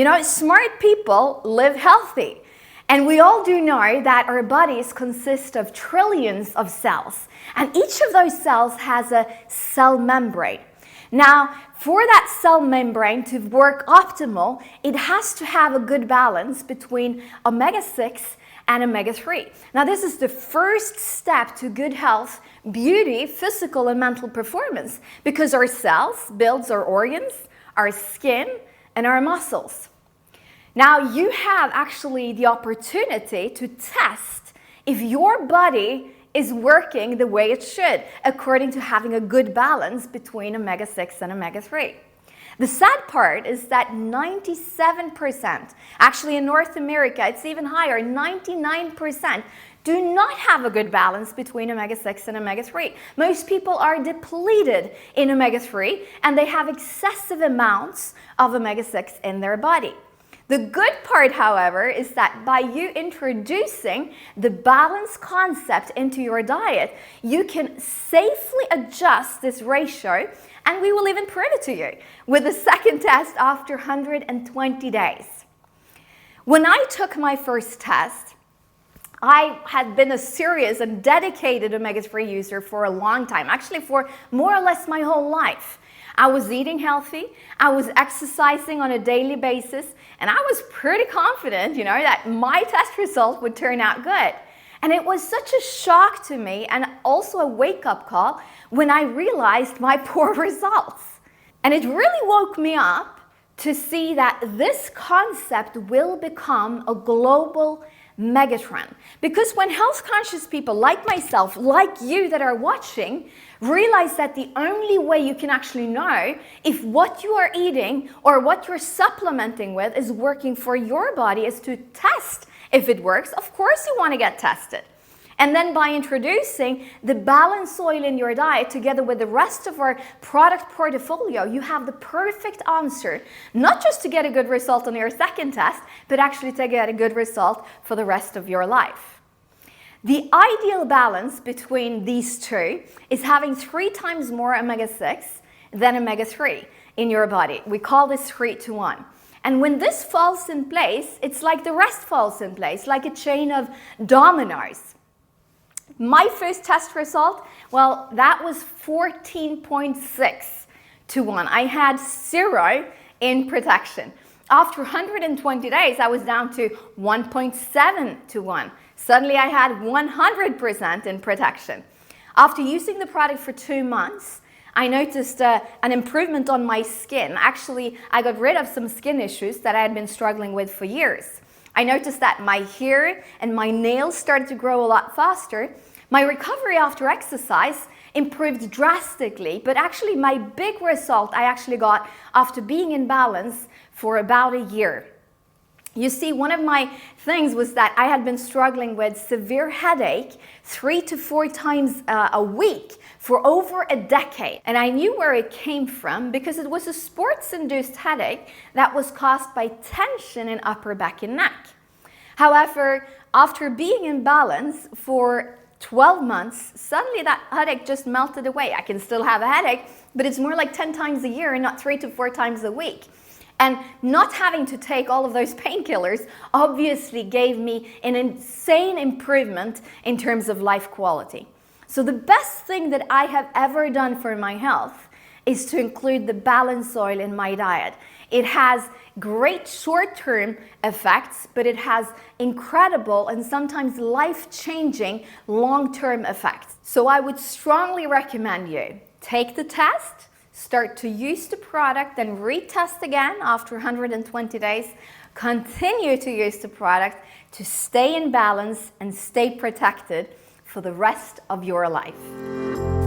You know, smart people live healthy. And we all do know that our bodies consist of trillions of cells. And each of those cells has a cell membrane. Now, for that cell membrane to work optimal, it has to have a good balance between omega-6 and omega-3. Now, this is the first step to good health, beauty, physical and mental performance, because our cells builds our organs, our skin, and our muscles. Now, you have actually the opportunity to test if your body is working the way it should, according to having a good balance between omega-6 and omega-3. The sad part is that 97%, actually in North America it's even higher, 99%, do not have a good balance between omega-6 and omega-3. Most people are depleted in omega-3 and they have excessive amounts of omega-6 in their body. The good part, however, is that by you introducing the balance concept into your diet, you can safely adjust this ratio, and we will even prove it to you with the second test after 120 days. When I took my first test, I had been a serious and dedicated omega-3 user for a long time, actually for more or less my whole life. I was eating healthy, I was exercising on a daily basis, and I was pretty confident, that my test result would turn out good. And it was such a shock to me and also a wake-up call when I realized my poor results. And it really woke me up to see that this concept will become a global megatrend. Because when health-conscious people like myself, like you that are watching, realize that the only way you can actually know if what you are eating or what you're supplementing with is working for your body is to test if it works. Of course you want to get tested. And then by introducing the balanced oil in your diet together with the rest of our product portfolio, you have the perfect answer, not just to get a good result on your second test, but actually to get a good result for the rest of your life. The ideal balance between these two is having 3 times more omega-6 than omega-3 in your body. We call this 3-to-1. And when this falls in place, it's like the rest falls in place, like a chain of dominoes. My first test result, well, that was 14.6 to 1. I had 0 in protection. After 120 days, I was down to 1.7 to 1. Suddenly, I had 100% in protection. After using the product for 2 months, I noticed an improvement on my skin. Actually, I got rid of some skin issues that I had been struggling with for years. I noticed that my hair and my nails started to grow a lot faster. My recovery after exercise improved drastically, but actually my big result I actually got after being in balance for about a year. You see, one of my things was that I had been struggling with severe headache 3 to 4 times a week for over a decade. And I knew where it came from because it was a sports-induced headache that was caused by tension in upper back and neck. However, after being in balance for 12 months, suddenly that headache just melted away. I can still have a headache, but it's more like 10 times a year and not 3 to 4 times a week. And not having to take all of those painkillers obviously gave me an insane improvement in terms of life quality. So the best thing that I have ever done for my health is to include the balance oil in my diet. It has great short-term effects, but it has incredible and sometimes life-changing long-term effects. So I would strongly recommend you take the test, start to use the product, then retest again after 120 days, continue to use the product to stay in balance and stay protected for the rest of your life.